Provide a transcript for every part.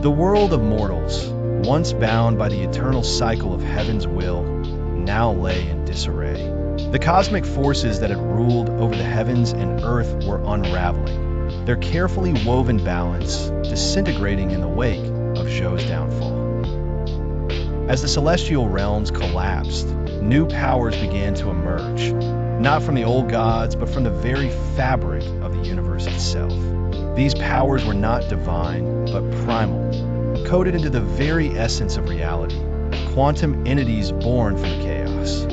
The world of mortals, once bound by the eternal cycle of heaven's will, now lay in disarray. The cosmic forces that had ruled over the heavens and earth were unraveling, their carefully woven balance disintegrating in the wake of Zhou's downfall. As the celestial realms collapsed, new powers began to emerge, not from the old gods, but from the very fabric of the universe itself. These powers were not divine, but primal, coded into the very essence of reality, quantum entities born from the chaos.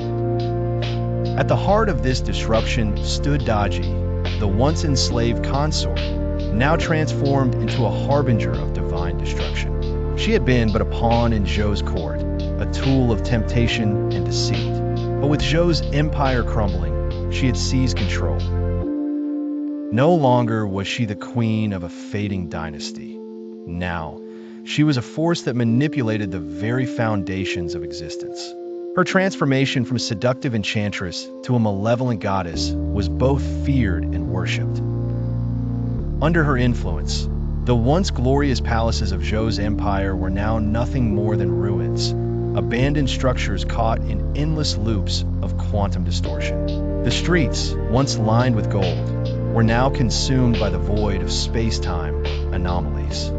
At the heart of this disruption stood Daji, the once enslaved consort, now transformed into a harbinger of divine destruction. She had been but a pawn in Zhou's court, a tool of temptation and deceit. But with Zhou's empire crumbling, she had seized control. No longer was she the queen of a fading dynasty. Now, she was a force that manipulated the very foundations of existence. Her transformation from a seductive enchantress to a malevolent goddess was both feared and worshipped. Under her influence, the once glorious palaces of Zhou's empire were now nothing more than ruins, abandoned structures caught in endless loops of quantum distortion. The streets, once lined with gold, were now consumed by the void of space-time anomalies.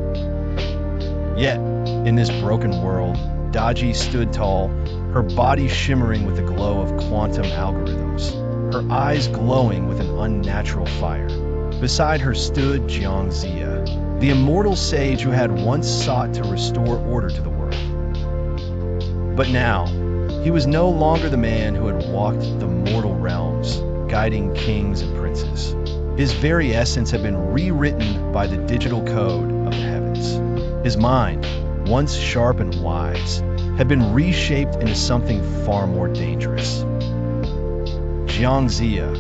Yet, in this broken world, Daji stood tall, her body shimmering with the glow of quantum algorithms, her eyes glowing with an unnatural fire. Beside her stood Jiang Ziya, the immortal sage who had once sought to restore order to the world. But now, he was no longer the man who had walked the mortal realms, guiding kings and princes. His very essence had been rewritten by the digital code of the heavens. His mind, once sharp and wise, had been reshaped into something far more dangerous. Jiang Ziya,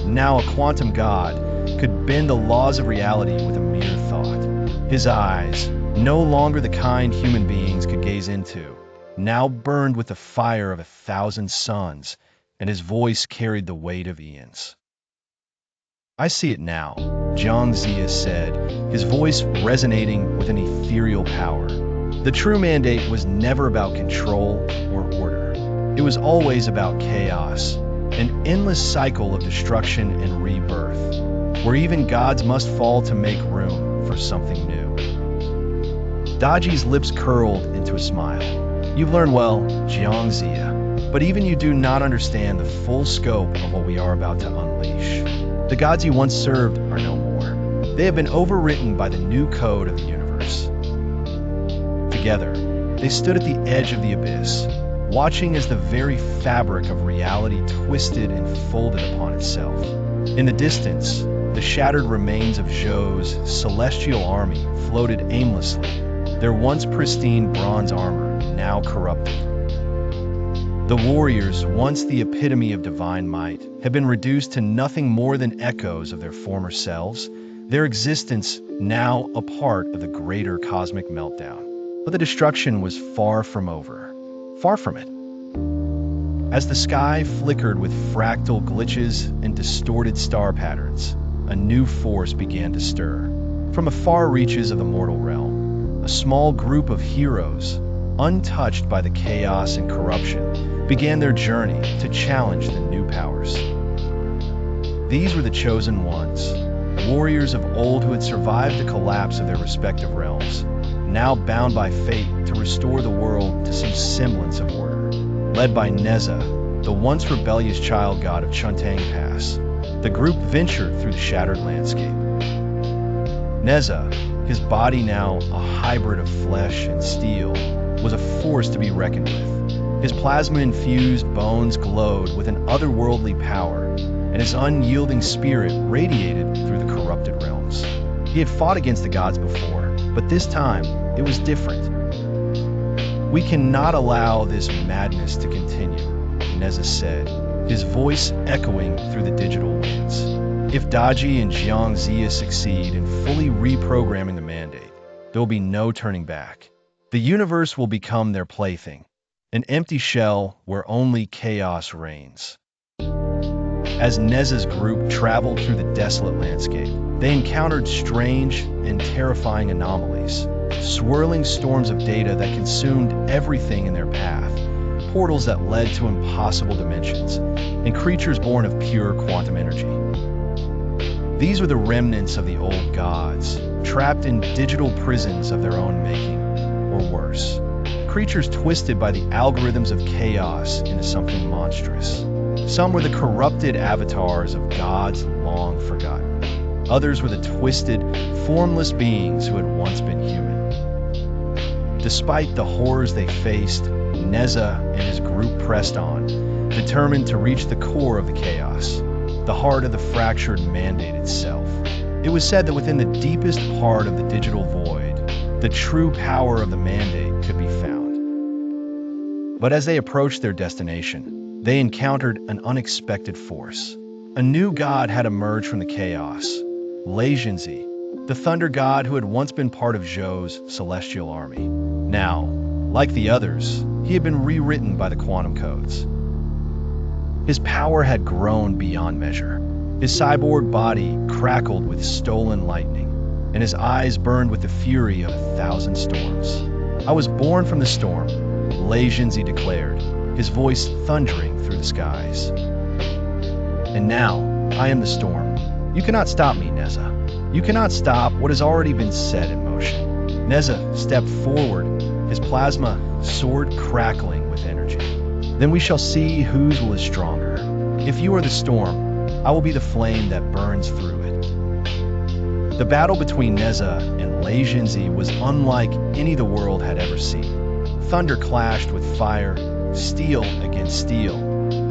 now a quantum god, could bend the laws of reality with a mere thought. His eyes, no longer the kind human beings could gaze into, now burned with the fire of 1,000 suns, and his voice carried the weight of eons. "I see it now," Jiang Ziya said, his voice resonating with an ethereal power. The true mandate was never about control or order. It was always about chaos, an endless cycle of destruction and rebirth, where even gods must fall to make room for something new. Daji's lips curled into a smile. "You've learned well, Jiang Ziya, but even you do not understand the full scope of what we are about to unleash. The gods you once served are no more. They have been overwritten by the new code of the universe." Together, they stood at the edge of the abyss, watching as the very fabric of reality twisted and folded upon itself. In the distance, the shattered remains of Zhou's celestial army floated aimlessly, their once pristine bronze armor now corrupted. The warriors, once the epitome of divine might, had been reduced to nothing more than echoes of their former selves, their existence now a part of the greater cosmic meltdown. But the destruction was far from over. Far from it. As the sky flickered with fractal glitches and distorted star patterns, a new force began to stir. From the far reaches of the mortal realm, a small group of heroes, untouched by the chaos and corruption, began their journey to challenge the new powers. These were the chosen ones, warriors of old who had survived the collapse of their respective realms, now bound by fate to restore the world to some semblance of order. Led by Nezha, the once rebellious child god of Chuntang Pass, the group ventured through the shattered landscape. Nezha, his body now a hybrid of flesh and steel, was a force to be reckoned with. His plasma-infused bones glowed with an otherworldly power, and his unyielding spirit radiated through the corrupted realms. He had fought against the gods before, but this time it was different. "We cannot allow this madness to continue," Nezha said, his voice echoing through the digital winds. "If Daji and Jiang Ziya succeed in fully reprogramming the mandate, there will be no turning back. The universe will become their plaything, an empty shell where only chaos reigns." As Nezha's group traveled through the desolate landscape, they encountered strange and terrifying anomalies. swirling storms of data that consumed everything in their path, portals that led to impossible dimensions, and creatures born of pure quantum energy. These were the remnants of the old gods, trapped in digital prisons of their own making, or worse. Creatures twisted by the algorithms of chaos into something monstrous. Some were the corrupted avatars of gods long forgotten. Others were the twisted, formless beings who had once been human. Despite the horrors they faced, Nezha and his group pressed on, determined to reach the core of the chaos, the heart of the fractured mandate itself. It was said that within the deepest part of the digital void, the true power of the mandate could be found. But as they approached their destination, they encountered an unexpected force. A new god had emerged from the chaos, Jiang Ziya, the thunder god who had once been part of Zhou's celestial army. Now, like the others, he had been rewritten by the quantum codes. His power had grown beyond measure. His cyborg body crackled with stolen lightning, and his eyes burned with the fury of 1,000 storms. "I was born from the storm," Jiang Ziya declared, his voice thundering through the skies. "And now, I am the storm. You cannot stop me, Nezha. You cannot stop what has already been set in motion." Nezha stepped forward, his plasma sword crackling with energy. "Then we shall see whose will is stronger. If you are the storm, I will be the flame that burns through it." The battle between Nezha and Jiang Ziya was unlike any the world had ever seen. Thunder clashed with fire, steel against steel,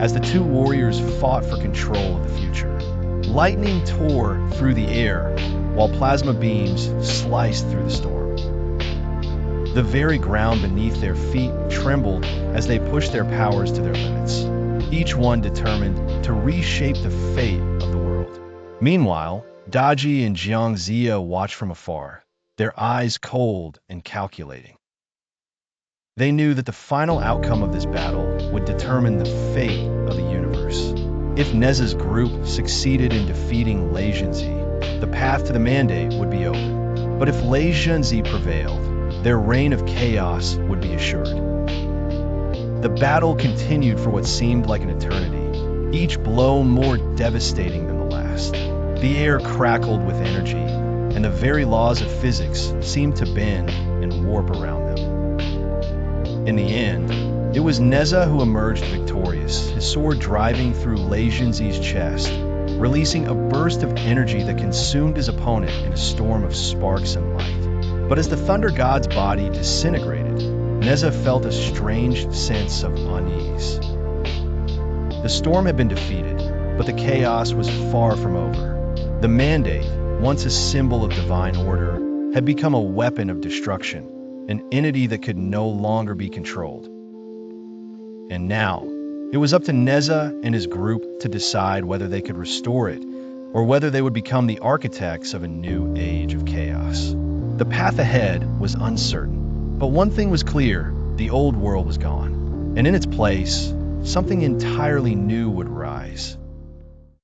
as the two warriors fought for control of the future. Lightning tore through the air, while plasma beams sliced through the storm. The very ground beneath their feet trembled as they pushed their powers to their limits, each one determined to reshape the fate of the world. Meanwhile, Daji and Jiang Ziya watched from afar, their eyes cold and calculating. They knew that the final outcome of this battle would determine the fate of the universe. If Nezha's group succeeded in defeating Jiang Ziya, the path to the mandate would be open. But if Jiang Ziya prevailed, their reign of chaos would be assured. The battle continued for what seemed like an eternity, each blow more devastating than the last. The air crackled with energy, and the very laws of physics seemed to bend and warp around them. In the end, it was Nezha who emerged victorious, his sword driving through Jiang Ziya's chest, releasing a burst of energy that consumed his opponent in a storm of sparks and light. But as the thunder god's body disintegrated, Nezha felt a strange sense of unease. The storm had been defeated, but the chaos was far from over. The mandate, once a symbol of divine order, had become a weapon of destruction, an entity that could no longer be controlled. And now, it was up to Nezha and his group to decide whether they could restore it, or whether they would become the architects of a new age of chaos. The path ahead was uncertain, but one thing was clear: the old world was gone, and in its place, something entirely new would rise.